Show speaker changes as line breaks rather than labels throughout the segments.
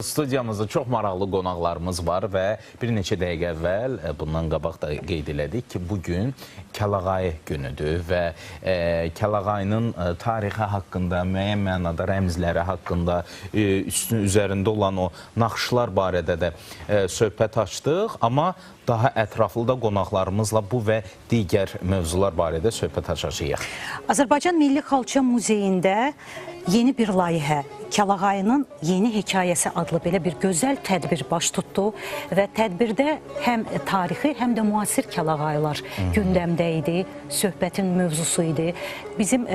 Studiyamızda çox maraqlı qonaqlarımız var və bir neçə dəqiqə əvvəl bundan qabaq da qeyd elədik ki, bugün Kəlağayı günüdür və Kəlağayının tarixi haqqında, müəyyən mənada rəmzləri haqqında, üzərində olan o naxışlar barədə də söhbət açdıq, amma daha ətraflı da qonaqlarımızla bu və digər mövzular barədə söhbət açacağıq.
Azərbaycan Milli Xalça Muzeyində yeni bir layihə, Kəlağayının Yeni Hekayəsi adlı belə bir gözəl tədbir baş tutdu və tədbirdə həm tarixi, həm də müasir Kəlağaylar gündəmdə idi, söhbətin mövzusu idi. Bizim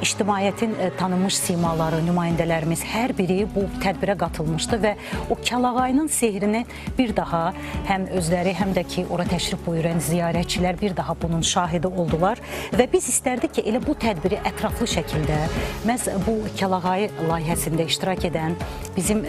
ictimaiyyətin tanınmış simaları, nümayəndələrimiz hər biri bu tədbirə qatılmışdı və o Kəlağayının sehrini bir daha həm özləri, həm də ki, ora təşrif buyuran ziyarətçilər bir daha bunun şahidi oldular və biz istərdik ki, elə bu tədbiri ətraflı şəkildə məhz bu Kəlağayı layihəsində iştirak edən bizim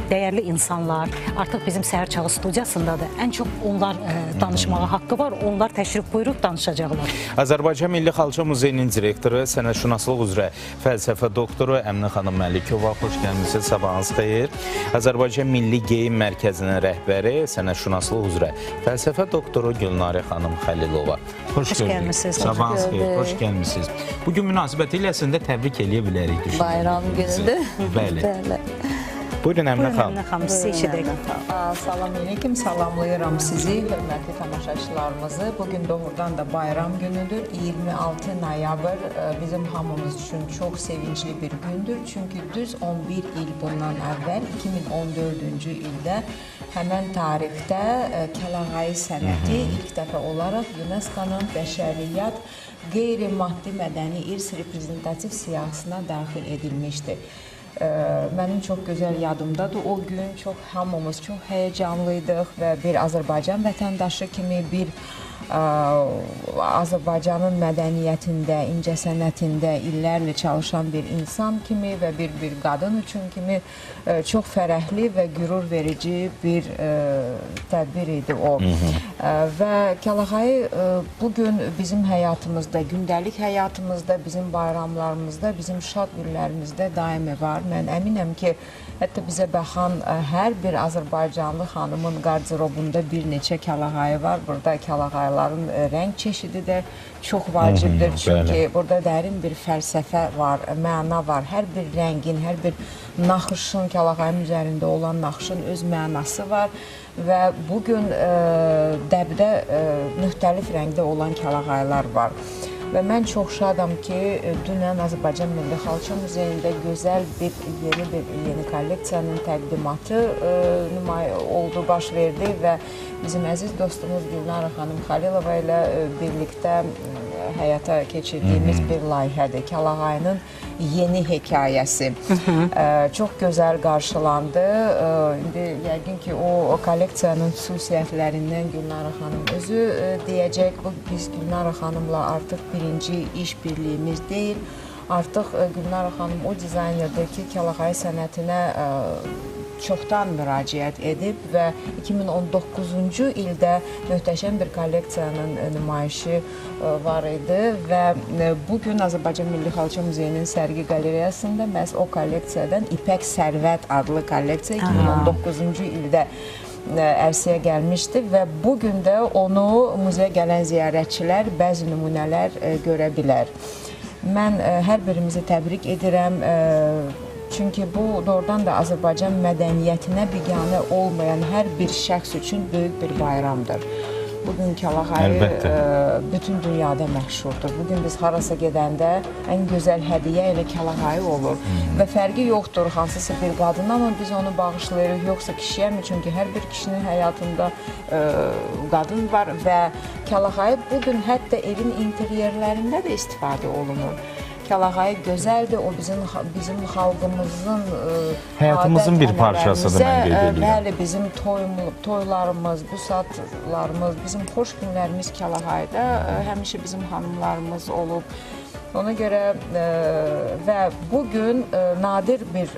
dəyərli insanlar, artıq bizim Səhər Çağı studiyasındadır. Ən çox onlar danışmağa haqqı var, onlar təşrif buyurub danışacaqlar.
Azərbaycan Milli Xalça Muzeyinin direktoru, sənətşünaslıq üzrə fəlsəfə doktoru Əminə xanım Məlikova, xoş gəlmişsiniz, sabahınız xeyir. Azərbaycan Milli Geyim Mərkəzinin rəhbəri, sənətşünaslıq üzrə fəlsəfə doktoru Gülnarə xanım Xəlilova. Xoş gəlmişsiniz. Sabahınız xeyir, xoş gəlmişsiniz. Bugün münasibəti ilə əslində təbrik eləyə bilərik.
Bayram günüdür.
Bəli. Buyurun Əminə
xanım, sizi eşidək.
Salam aleyküm, salamlayıram sizi, hörmətli tamaşaçılarımızı. Bugün doğrudan da bayram günüdür. 26 noyabr bizim hamımız üçün çox sevincli bir gündür. Çünki düz 11 il bundan əvvəl, 2014-cü ildə həmən tarixdə Kəlağayı sənəti ilk dəfə olaraq UNESCO-nun bəşəriyyət qeyri-maddi mədəni irs reprezentativ siyahısına daxil edilmişdir. Mənim çox gözəl yadımdadır. O gün hamımız çox həyəcanlıydıq və bir Azərbaycan vətəndaşı kimi, bir Azərbaycanın mədəniyyətində, incəsənətində illərlə çalışan bir insan kimi və bir qadın üçün kimi çox fərəhli və qürur verici bir tədbir idi o. Və Kəlağayı bugün bizim həyatımızda, gündəlik həyatımızda, bizim bayramlarımızda, bizim şad günlərimizdə daimi var. Mən əminəm ki, hətta bizə baxan hər bir Azərbaycanlı xanımın qarderobunda bir neçə Kəlağayı var. Burada Kəlağayların rəng çeşidi də çox vacibdir. Çünki burada dərin bir fəlsəfə var, məna var. Hər bir rəngin, hər bir naxışın, Kəlağayın üzərində olan naxışın öz mənası var. Və bugün dəbdə müxtəlif rəngdə olan Kəlağaylar var. Və mən çox şadam ki, dünən Azərbaycan Milli Xalça Muzeyində gözəl bir yeni kolleksiyanın təqdimatı oldu, baş verdi və bizim əziz dostumuz Gülnarə xanım Xəlilova ilə birlikdə həyata keçirdiyimiz bir layihədir. Kəlağayının Yeni Hekayəsi. Çox gözəl qarşılandı. İndi yəqin ki, o kolleksiyanın xüsusiyyətlərindən Gülnarə xanım özü deyəcək. Biz Gülnarə xanımla artıq birinci iş birliyimiz deyil. Artıq Gülnarə xanım o dizaynerdir ki, Kəlağayı sənətinə çoxdan müraciət edib və 2019-cu ildə möhtəşəm bir kolleksiyanın nümayişi var idi və bugün Azərbaycan Milli Xalça Muzeyinin sərgi qalereyasında məhz o kolleksiyadan İpək Sərvət adlı kolleksiya 2019-cu ildə ərsəyə gəlmişdi və bugün də onu muzeyə gələn ziyarətçilər bəzi nümunələr görə bilər. Mən hər birimizi təbrik edirəm. Çünki bu doğrudan da Azərbaycan mədəniyyətinə biganə olmayan hər bir şəxs üçün böyük bir bayramdır. Bugün Kəlağayı bütün dünyada məşhurdur. Bugün biz harasa gedəndə ən gözəl hədiyyə elə Kəlağayı olur. Və fərqi yoxdur hansısa bir qadın, amma biz onu bağışlayırıq, yoxsa kişiyəmi? Çünki hər bir kişinin həyatında qadın var və Kəlağayı bugün hətta evin interyerlərində də istifadə olunur. Kəlağayı gözəldir, o bizim xalqımızın
həyatımızın bir parçasıdır, mən qeyd edirəm.
Bəli, bizim toylarımız, büsatlarımız, bizim xoş günlərimiz Kəlağayıda həmişə bizim xanımlarımız olub. Ona görə və bugün nadir bir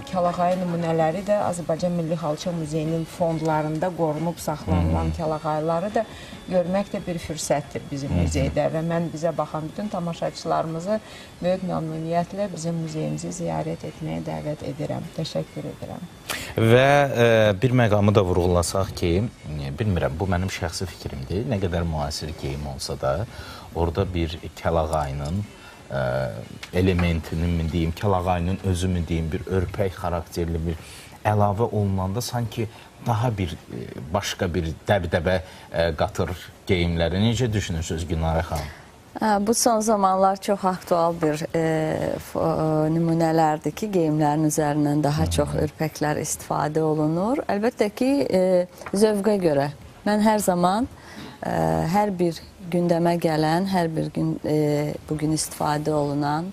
Kəlağayı nümunələri də Azərbaycan Milli Xalça Muzeyinin fondlarında qorunub saxlanılan Kəlağayları da görmək də bir fürsətdir bizim muzeydə və mən bizə baxan bütün tamaşaçılarımızı böyük məmnuniyyətlə bizim muzeyimizi ziyarət etməyə dəvət edirəm. Təşəkkür edirəm.
Və bir məqamı da vurğulasaq ki, bilmirəm, bu mənim şəxsi fikrimdir. Nə qədər müasir geyim olsa da, orada bir kəlağayının elementinin mi deyim, kəlağayının özü mü deyim, bir örpək xarakterli bir əlavə olunanda sanki daha bir başqa bir dəbdəbə qatır geyimləri. Necə düşünürsünüz Günarə xanım?
Bu son zamanlar çox aktual bir nümunələrdir ki, geyimlərin üzərindən daha çox ürpəklər istifadə olunur. Əlbəttə ki, zövqə görə. Mən hər zaman hər bir gündəmə gələn, hər bir gün bugün istifadə olunan,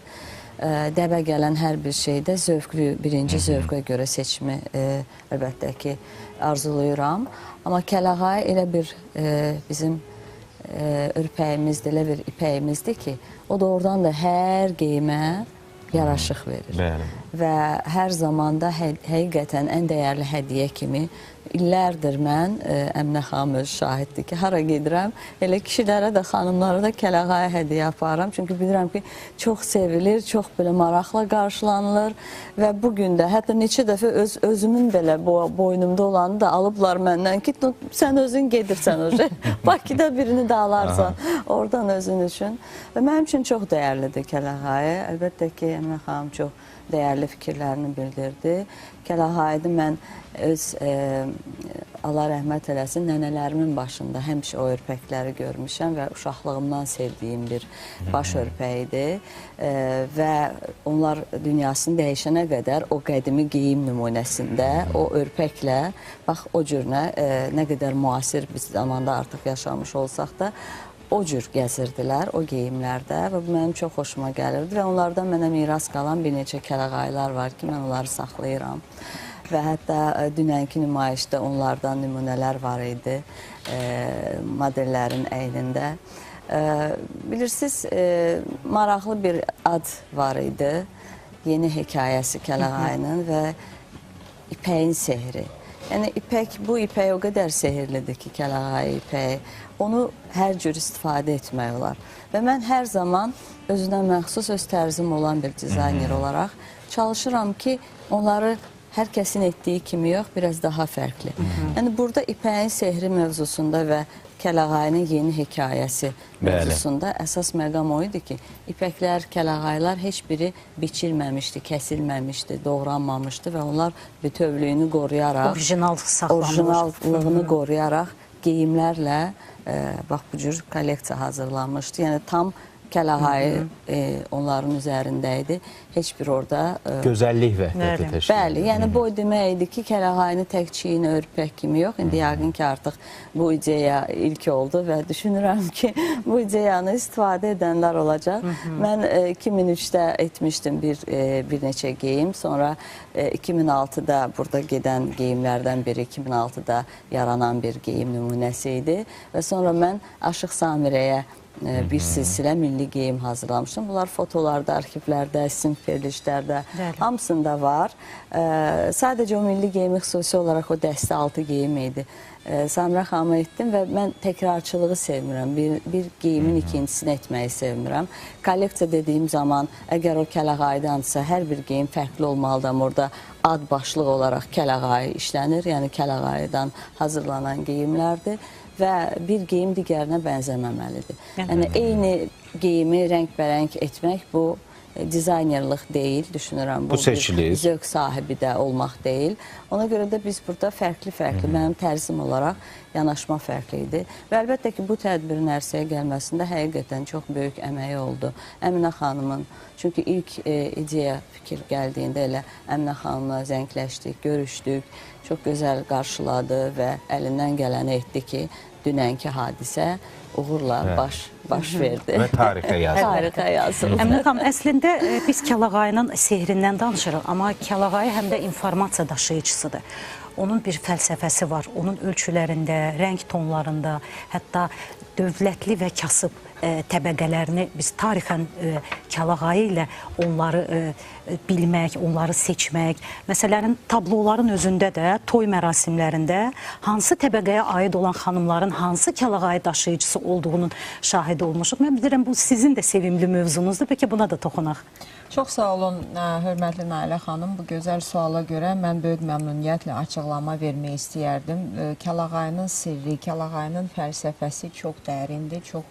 dəbə gələn hər bir şeydə zövqlü, birinci zövqə görə seçimi əlbəttə ki, arzulayıram. Amma kəlağay elə bir bizim ürpəyimizdir, elə bir ipəyimizdir ki, o doğrudan da hər geyimə yaraşıq verir.
Bəli.
Və hər zamanda həqiqətən ən dəyərli hədiyyə kimi illərdir mən, Əminə xanım öz şahiddir ki, hara gedirəm, elə kişilərə də, xanımlara da kəlağaya hədiyyə aparıram. Çünki bilirəm ki, çox sevilir, çox belə maraqla qarşılanılır və bugün də, hətta neçə dəfə özümün belə boynumda olanı da alıblar məndən ki, sən özün gedirsən o şey, Bakıda birini də alarsan, oradan özün üçün. Və mənim üçün çox dəyərlidir kəlağaya. Əlbəttə ki, Əminə xanım çox dəyərli fikirlərini bildirdi. Kəlağaydı mən öz, Allah rəhmət eləsin, nənələrimin başında həmişə o örpəkləri görmüşəm və uşaqlığımdan sevdiyim bir baş örpəyidir. Və onlar dünyasını dəyişənə qədər o qədimi geyim nümunəsində, o örpəklə, bax o cürünə nə qədər müasir bir zamanda artıq yaşamış olsaq da, o cür gəzirdilər, o geyimlərdə və bu mənim çox xoşuma gəlirdi və onlardan mənə miras qalan bir neçə kəlağaylar var ki, mən onları saxlayıram. Və hətta dünənki nümayişdə onlardan nümunələr var idi modellərin əynində. Bilirsiniz, maraqlı bir ad var idi, yeni hekayəsi kəlağayının və ipəyin sehri. Yəni, bu ipək o qədər sehirlidir ki, kəlağayı ipəyi, onu hər cür istifadə etmək olar. Və mən hər zaman özünə məxsus, öz tərzim olan bir dizayner olaraq çalışıram ki, onları hər kəsin etdiyi kimi yox, biraz daha fərqli. Yəni, burada ipəyin sehri mövzusunda və kəlağayının yeni hekayəsi mövzusunda əsas məqam o idi ki, ipəklər, kəlağaylar heç biri biçilməmişdi, kəsilməmişdi, doğranmamışdı və onlar bütövlüyünü qoruyaraq, orijinallığını qoruyaraq geyimlərlə bax bu cür kolleksiya hazırlanmışdı. Yəni, tam kəlağayı onların üzərində idi. Heç bir orada...
Gözəllik vəhdəti təşkil.
Bəli, yəni bu demək idi ki, kəlağayını tək çiyin örpək kimi yox. İndi yəqin ki, artıq bu ideya ilk oldu və düşünürəm ki, bu ideyanı istifadə edənlər olacaq. Mən 2003-də etmişdim bir neçə geyim. Sonra 2006-da burada gedən geyimlərdən biri 2006-da yaranan bir geyim nümunəsi idi. Və sonra mən Aşıq Samirəyə bir silsilə milli geyim hazırlamışdım. Bunlar fotolarda, arxivlərdə, sinif verilişlərdə, hamısında var. Sadəcə o milli geyimi xüsusi olaraq o dəstə altı geyim idi. Samirə xanıma etdim və mən təkrarçılığı sevmirəm. Bir geyimin ikincisini etməyi sevmirəm. Kolleksiya dediyim zaman, əgər o kəlağaydansa, hər bir geyim fərqli olmalıdır. Orada ad başlıq olaraq kəlağayı işlənir. Yəni kəlağaydan hazırlanan geyimlərdir. Və bir geyim digərinə bənzəməməlidir. Yəni, eyni geyimi rəngbərəng etmək bu dizaynerlıq deyil, düşünürəm. Bu bir zövq sahibi də olmaq deyil. Ona görə də biz burada fərqli-fərqli, mənim tərzim olaraq yanaşma fərqli idi. Və əlbəttə ki, bu tədbirin ərsəyə gəlməsində həqiqətən çox böyük əməyi oldu. Əminə xanımın, çünki ilk ideya fikir gəldiyində elə Əminə xanımla zəngləşdik, görüşdük, çox gözəl qarşıladı və əlindən gələni etdi ki, dünənki hadisə uğurla baş verdi.
Və tarixə yazıldı.
Tarixə yazıldı.
Əminə xanım, əslində biz kəlağayının sehrindən danışırıq, amma kəlağayı həm də informasiya daşıyıcısıdır. Onun bir fəlsəfəsi var, onun ölçülərində, rəng tonlarında, hətta dövlətli və kasıb təbəqələrini biz tarixən kəlağayı ilə onları bilmək, onları seçmək. Məsələrin tabloların özündə də, toy mərasimlərində hansı təbəqəyə aid olan xanımların hansı kəlağayı daşıyıcısı olduğunun şahidi olmuşuq. Mən bilirəm, bu sizin də sevimli mövzunuzdur. Bəlkə buna da toxunaq.
Çox sağ olun, hörmətli Nailə xanım. Bu gözəl suala görə mən böyük məmnuniyyətlə açıqlama vermək istəyərdim. Kəlağayının sirri, Kəlağayının fəlsəfəsi çox dərindir, çox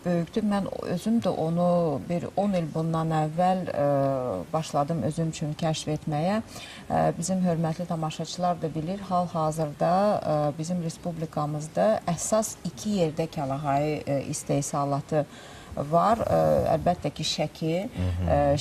böyükdür. Mən özüm də onu bir 10 il bundan əvvəl başladım özüm üçün kəşf etməyə. Bizim hörmətli tamaşaçılar da bilir, hal-hazırda bizim respublikamızda əsas 2 yerdə Kəlağayı istehsalatı var. Əlbəttə ki,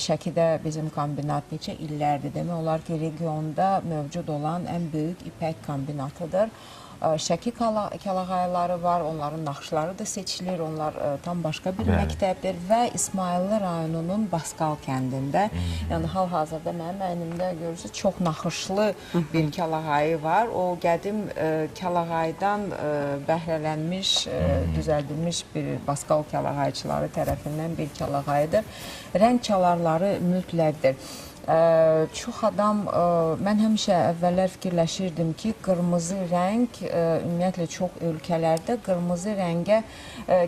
Şəkidə bizim kombinat neçə illərdir. Demək olar ki, regionda mövcud olan ən böyük ipək kombinatıdır. Şəki Kəlağayıları var, onların naxışları da seçilir, onlar tam başqa bir məktəbdir və İsmayıllı rayonunun Baskal kəndində, yəni hal-hazırda mənim əynimdə görürsünüz, çox naxışlı bir Kəlağayı var. O qədim Kəlağayıdan bəhrələnmiş, düzəldilmiş bir Baskal Kəlağayıçıları tərəfindən bir Kəlağayıdır. Rəng çalarları mütləqdir. Çox adam, mən həmişə əvvəllər fikirləşirdim ki, qırmızı rəng, ümumiyyətlə çox ölkələrdə qırmızı rəngə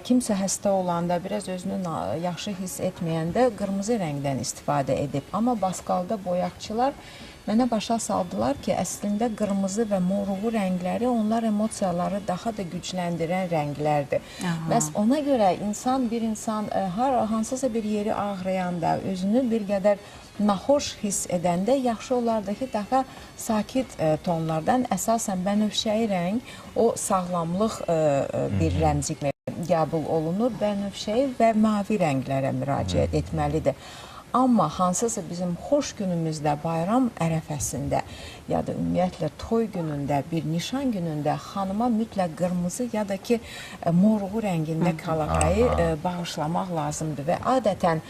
kimsə xəstə olanda, biraz özünü yaxşı hiss etməyəndə qırmızı rəngdən istifadə edib. Amma Baskalda boyaqçılar mənə başa saldılar ki, əslində qırmızı və moruğu rəngləri onlar emosiyaları daha da gücləndirən rənglərdir. Bəs ona görə bir insan hansısa bir yeri ağrıyanda, özünü bir qədər naxoş hiss edəndə yaxşı olardı ki, daha sakit tonlardan, əsasən bənövşəyi rəng, o sağlamlıq bir rəmzi qəbul olunur. Bənövşəyi və mavi rənglərə müraciət etməlidir. Amma hansısa bizim xoş günümüzdə, bayram ərəfəsində ya da ümumiyyətlə toy günündə, bir nişan günündə xanıma mütləq qırmızı ya da ki, moruğu rəngində Kəlağayı bağışlamaq lazımdır. Və adətən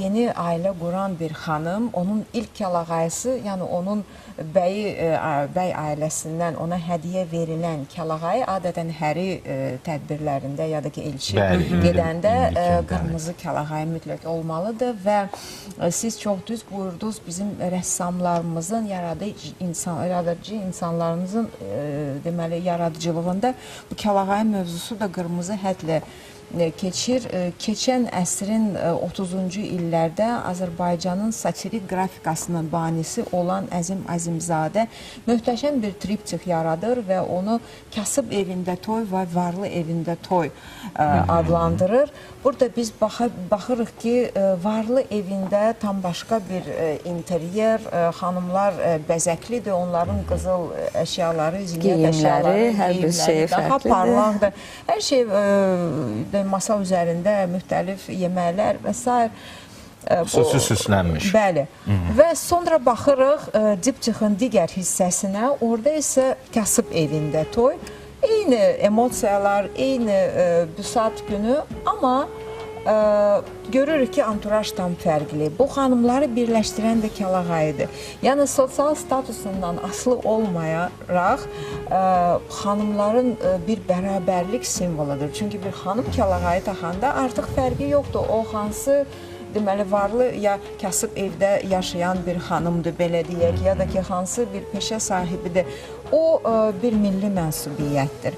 yeni ailə quran bir xanım, onun ilk Kəlağayısı, yəni onun bəy ailəsindən ona hədiyyə verilən Kəlağayı adətən həri tədbirlərində ya da ki, elçi gedəndə qırmızı Kəlağayı mütləq olmalıdır və siz çox düz buyurdunuz, bizim rəssamlarımızın, yaradıcı insanlarımızın deməli, yaradıcılığında bu Kəlağayı mövzusu da qırmızı hədlə keçir. Keçən əsrin 30-cu illərdə Azərbaycanın satirik qrafikasının banisi olan Əzim Əzimzadə möhtəşəm bir triptix yaradır və onu Kasıb evində toy və Varlı evində toy adlandırır. Burada biz baxırıq ki, Varlı evində tam başqa bir interyer, xanımlar bəzəklidir, onların qızıl əşyaları, zinət əşyaları, geyimləri daha parlaqdır. Hər şey masa üzərində müxtəlif yeməklər və s.
Xüsusi süslənmiş.
Bəli. Və sonra baxırıq diptixin digər hissəsinə, orada isə kasıb evində toy. Eyni emosiyalar, eyni büsat günü, amma görürük ki, anturaj tam fərqli. Bu xanımları birləşdirən də Kəlağayıdır. Yəni, sosial statusundan asılı olmayaraq xanımların bir bərabərlik simvoludur. Çünki bir xanım Kəlağayı taxanda artıq fərqi yoxdur. O hansı deməli, varlı ya kasıb evdə yaşayan bir xanımdır, belə deyək, ya da ki, hansı bir peşə sahibidir. O bir milli mənsubiyyətdir.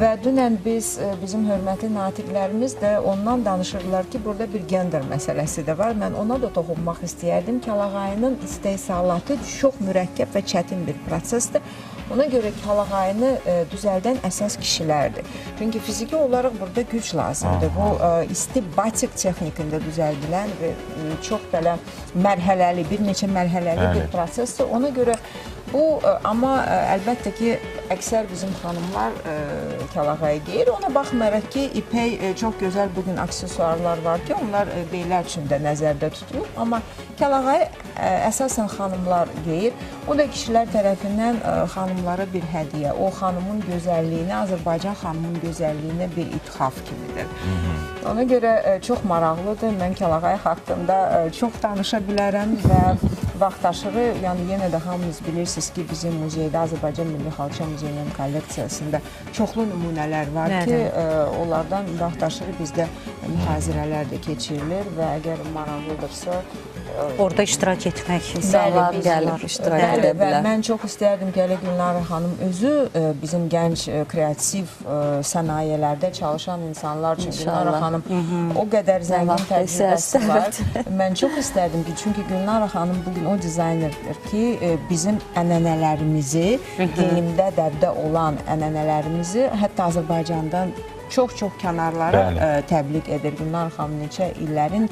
Və dünən bizim hörmətli natiqlərimiz də ondan danışırlar ki, burada bir gender məsələsi də var. Mən ona da toxunmaq istəyərdim. Kəlağayının istehsalatı çox mürəkkəb və çətin bir prosesdir. Ona görə Kəlağayını düzəldən əsas kişilərdir. Çünki fiziki olaraq burada güc lazımdır. Bu isti batik texnikində düzəldilən və çox belə mərhələli, bir neçə mərhələli bir prosesdir. Ona görə bu, amma əlbəttə ki, əksər bizim xanımlar Kəlağayı geyir. Ona baxmayaraq ki, ipək çox gözəl bugün aksesuarlar var ki, onlar beylər üçün də nəzərdə tutulub. Amma Kəlağayı əsasən xanımlar geyir. O da kişilər tərəfindən xanımlara bir hədiyyə. O xanımın gözəlliyini, Azərbaycan xanımın gözəlliyinə bir ithaf kimidir. Ona görə çox maraqlıdır. Mən Kəlağayı haqqında çox danışa bilərəm və vaxtaşırı, yəni yenə də hamınız bilirsiniz ki, bizim muzeydə, Azərbaycan Milli Xalça Muzeyinin kolleksiyasında çoxlu nümunələr var ki, onlardan vaxtaşırı bizdə mühazirələr də keçirilir və əgər maraqlıdırsa,
orada iştirak etmək.
İnsanlar
Bəli,
gəlib iştirak
Bəli,
edə
və
bilər.
mən çox istərdim ki, elə Gülnara xanım özü bizim gənc kreativ sənayelərdə çalışan insanlar üçün Gülnara xanım o qədər zəngin
vaxt
təcrübəsi
istərsə,
var. Mən çox istərdim ki, çünki Gülnara xanım bugün o dizaynerdir ki, bizim ənənələrimizi, geyimdə, dəbdə olan ənənələrimizi hətta Azərbaycandan çox-çox kənarlara təbliğ edir. Gülnar xanım neçə illərin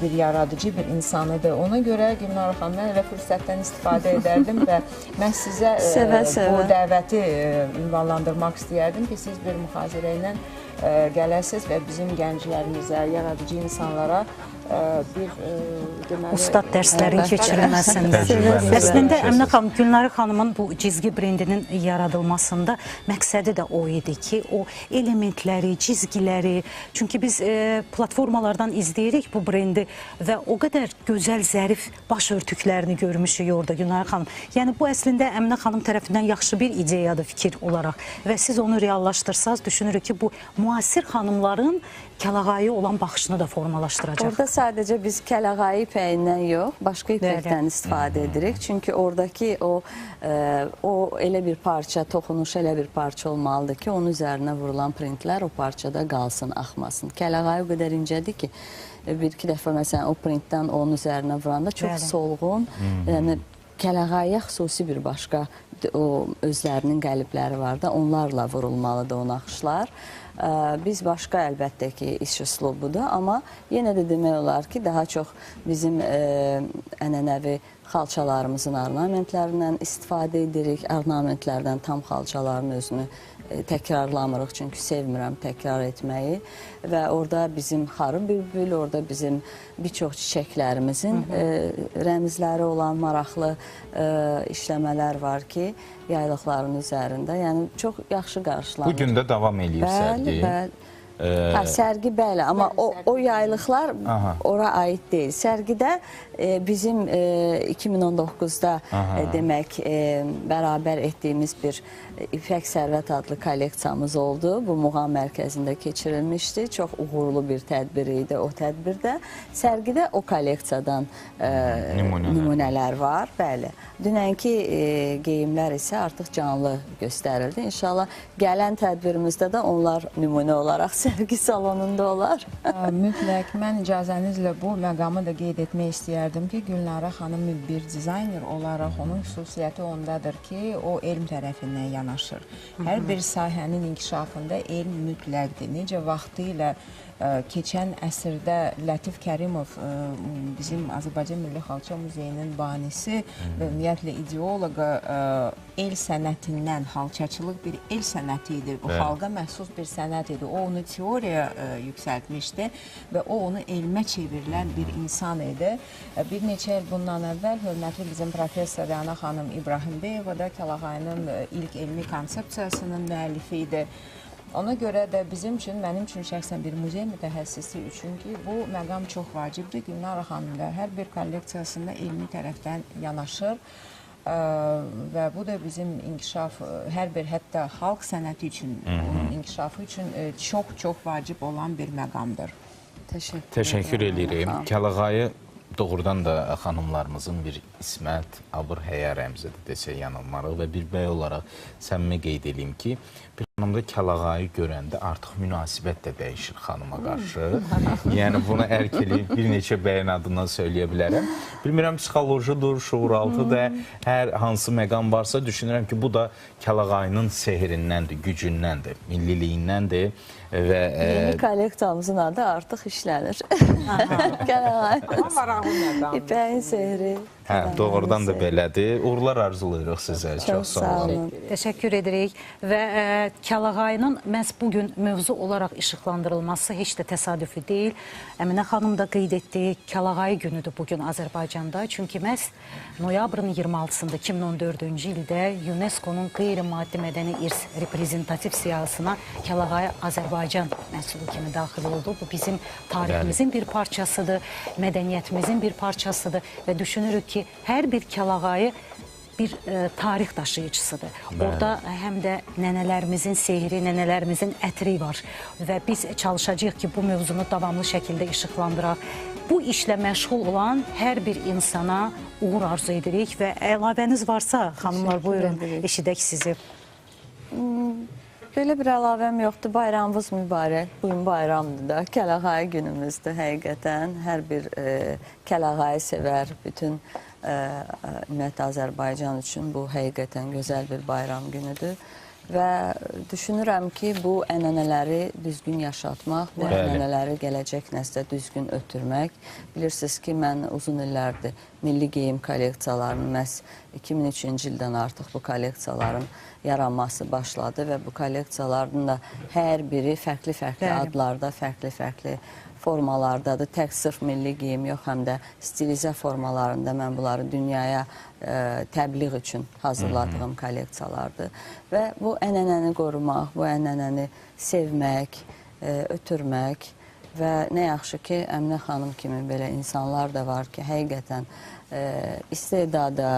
bir yaradıcı bir insanıdır. Ona görə Gülnar xanım, mən elə fürsətdən istifadə edərdim və mən sizə bu dəvəti ünvanlandırmaq istəyərdim ki, siz bir mühazirə ilə gələsiniz və bizim gənclərimizə, yaradıcı insanlara bir deməli
ustad dərslərin keçirilməsində. Əslində Əminə xanım, Gülnara xanımın bu cizgi brendinin yaradılmasında məqsədi də o idi ki, o elementləri, cizgiləri, çünki biz platformalardan izləyirik bu brendi və o qədər gözəl, zərif baş örtüklərini görmüşük orada Gülnara xanım. Yəni bu əslində Əminə xanım tərəfindən yaxşı bir ideyadır fikir olaraq və siz onu reallaşdırsanız düşünürük ki, bu müasir xanımların kəlağayı olan baxışını da formalaşdıracaq.
Orada sadəcə biz kəlağayı ipəyindən yox, başqa ipəkdən istifadə edirik. Çünki oradakı o elə bir parça, toxunuş elə bir parça olmalıdır ki, onun üzərinə vurulan printlər o parçada qalsın, axmasın. Kəlağayı o qədər incədir ki, bir-iki dəfə məsələn o printdən onun üzərinə vuranda çox solğun, yəni kəlağayıya xüsusi bir başqa o özlərinin qəlibləri var da, onlarla vurulmalıdır o naxışlar. Biz başqa əlbəttə ki, iş üslubudur, amma yenə də demək olar ki, daha çox bizim ənənəvi xalçalarımızın ornamentlərindən istifadə edirik. Ornamentlərdən tam xalçaların özünü təkrarlamırıq, çünki sevmirəm təkrar etməyi və orada bizim xarı bülbül, orada bizim bir çox çiçəklərimizin rəmzləri olan maraqlı işləmələr var ki, yaylıqların üzərində, yəni çox yaxşı qarşılanır.
Bu gün də davam eləyir sərgi.
Bəli. Sərgi bəli, amma o yaylıqlar ora aid deyil. Sərgidə bizim 2019-da demək bərabər etdiyimiz bir İpək Sərvət adlı kolleksiyamız oldu. Bu Muğam mərkəzində keçirilmişdi. Çox uğurlu bir tədbir idi o tədbirdə. Sərgidə o kolleksiyadan nümunələr var. Bəli. Dünənki geyimlər isə artıq canlı göstərildi. İnşallah gələn tədbirimizdə də onlar nümunə olaraq sərgi salonunda olar.
Mütləq. Mən icazənizlə bu məqamı da qeyd etmək istəyərdim ki, Gülnara xanım bir dizayner olaraq onun xüsusiyyəti ondadır ki, o elm tərəfindən yanaşır. Hər bir sahənin inkişafında elm mütləqdir. Necə vaxtı ilə keçən əsrdə Lətif Kərimov bizim Azərbaycan Milli Xalça Muzeyinin banisi və ümumiyyətlə ideoloqu el sənətindən, xalçaçılıq bir el sənəti idi. Bu xalqa məxsus bir sənət idi. O onu teoriyaya yüksəltmişdi və o onu elmə çevrilən bir insan idi. Bir neçə il bundan əvvəl hörmətli bizim professor Rəna xanım İbrahimbeyeva da Kəlağayının ilk elmi konsepsiyasının müəllifi idi. Ona görə də bizim üçün, mənim üçün şəxsən bir muzey mütəxəssisi üçün ki, bu məqam çox vacibdir. Gülnara xanım da hər bir kolleksiyasında elmi tərəfdən yanaşır və bu da bizim inkişaf, hər bir hətta xalq sənəti üçün, onun inkişafı üçün çox-çox vacib olan bir məqamdır.
Təşəkkür edirik. Kəlağayı doğrudan da xanımlarımızın bir ismət, abır-həya rəmzidir desək yanılmarıq və bir bəy olaraq səmimi qeyd edeyim ki, bir xanımda Kəlağayı görəndə artıq münasibət də dəyişir xanıma qarşı. Yəni bunu ərk eləyib bir neçə bəyin adından söyləyə bilərəm. Bilmirəm, psixolojidir, şuuraltıdır, hər hansı məqam varsa düşünürəm ki, bu da Kəlağayının sehrindəndir, gücündəndir, milliliyindəndir.
Yeni kolleksiyamızın adı artıq işlənir. İpəyin sehri.
Doğrudan da belədir. Uğurlar arzulayırıq sizə. Çox sağ olun.
Təşəkkür edirik və Kəlağayının məhz bugün mövzu olaraq işıqlandırılması heç də təsadüfi deyil. Əminə xanım da qeyd etdiyi Kəlağayı günüdür bugün Azərbaycanda. Çünki məhz noyabrın 26-sında 2014-cü ildə UNESCO-nun qeyri-maddi mədəni irs reprezentativ siyahısına Kəlağayı Azərbaycan məhsulu kimi daxil oldu. Bu bizim tariximizin bir parçasıdır, mədəniyyətimizin bir parçasıdır və düşünürük ki, hər bir Kəlağayı bir tarix daşıyıcısıdır. Orada həm də nənələrimizin sehri, nənələrimizin ətri var və biz çalışacağıq ki, bu mövzunu davamlı şəkildə işıqlandıraq. bu işlə məşğul olan hər bir insana uğur arzu edirik və əlavəniz varsa, xanımlar, buyurun, eşidək sizi.
Belə bir əlavəm yoxdur. Bayramımız mübarək. Bugün bayramdır da. Kəlağayı günümüzdür həqiqətən. Hər bir kəlağayı sevər. Bütün ümumiyyətlə Azərbaycan üçün bu həqiqətən gözəl bir bayram günüdür. Və düşünürəm ki, bu ənənələri düzgün yaşatmaq, bu ənənələri gələcək nəslə düzgün ötürmək. Bilirsiniz ki, mən uzun illərdir milli geyim kolleksiyalarını məhz 2003-cü ildən artıq bu kolleksiyaların yaranması başladı və bu kolleksiyaların da hər biri fərqli-fərqli adlarda, fərqli-fərqli formalardadır. Tək sırf milli geyim yox, həm də stilizə formalarında mən bunları dünyaya təbliğ üçün hazırladığım kolleksiyalardır. Və bu ənənəni qorumaq, bu ənənəni sevmək, ötürmək və nə yaxşı ki, Əminə xanım kimi belə insanlar da var ki, həqiqətən istedada,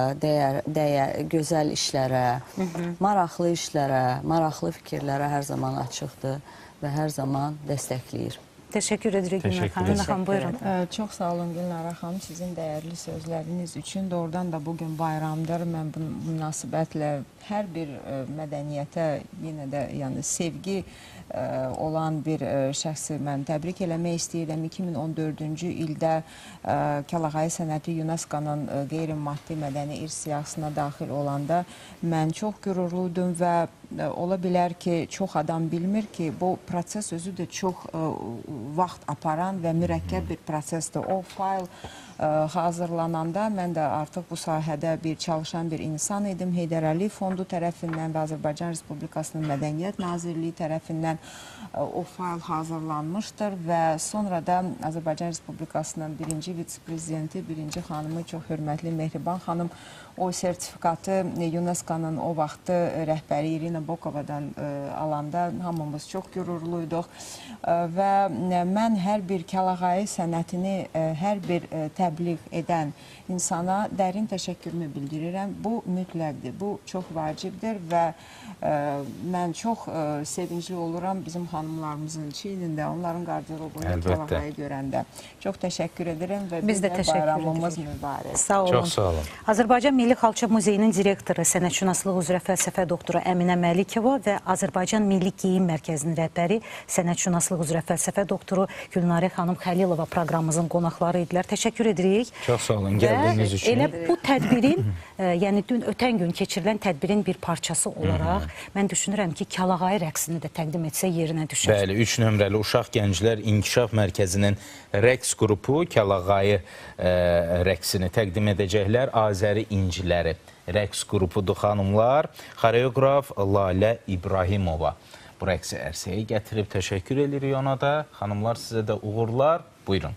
gözəl işlərə, maraqlı işlərə, maraqlı fikirlərə hər zaman açıqdır və hər zaman dəstəkləyir.
Təşəkkür edirik Gülnar xanım. Gülnar xanım, buyurun.
Çox sağ olun Gülnar xanım, sizin dəyərli sözləriniz üçün. Doğrudan da bugün bayramdır. Mən bu münasibətlə hər bir mədəniyyətə yenə də yəni sevgi olan bir şəxsi mən təbrik eləmək istəyirəm. 2014-cü ildə Kəlağayı sənəti UNESCO-nun qeyri-maddi mədəni irs siyahısına daxil olanda mən çox qürurluydum və ola bilər ki, çox adam bilmir ki, bu proses özü də çox vaxt aparan və mürəkkəb bir prosesdir. O fayl hazırlananda mən də artıq bu sahədə çalışan bir insan idim. Heydər Əliyev Fondu tərəfindən və Azərbaycan Respublikasının Mədəniyyət Nazirliyi tərəfindən o fayl hazırlanmışdır və sonra da Azərbaycan Respublikasının birinci vitse-prezidenti, birinci xanımı, çox hörmətli Mehriban xanım o sertifikatı UNESCO-nun o vaxtı rəhbəri İrina Bokovadan alanda hamımız çox qürurluyduq və mən hər bir Kəlağayı sənətini hər bir təbliğ edən insana dərin təşəkkürümü bildirirəm. Bu mütləqdir, bu çox vacibdir və mən çox sevincli oluram bizim xanımlarımızın çiynində, onların qarderobunda Kəlağayı görəndə. Çox təşəkkür edirəm və biz də bayramımız mübarək.
Sağ olun.
Çox sağ olun.
Azərbaycan Milli Xalça Muzeyinin direktoru, sənətşünaslıq üzrə fəlsəfə doktoru Əminə Məlikova və Azərbaycan Milli Geyim Mərkəzinin rəhbəri, sənətşünaslıq üzrə fəlsəfə doktoru Gülnarə xanım Xəlilova proqramımızın qonaqları idilər. Təşəkkür edirik.
Çox sağ olun gəldiyiniz üçün.
Elə bu tədbirin, yəni ötən gün keçirilən tədbirin bir parçası olaraq mən düşünürəm ki, Kəlağayı rəqsini də təqdim etsə yerinə düşər.
Bəli, 3 nömrəli Uşaq Gənclər İnkişaf Mərkəzinin rəqs qrupu Kəlağayı rəqsini təqdim edəcəklər. Azəri İnciləri rəqs qrupudur xanımlar. Xoreoqraf Lalə İbrahimova bu rəqsi ərsəyə gətirib təşəkkür edirik ona da. Xanımlar, sizə də uğurlar. Buyurun.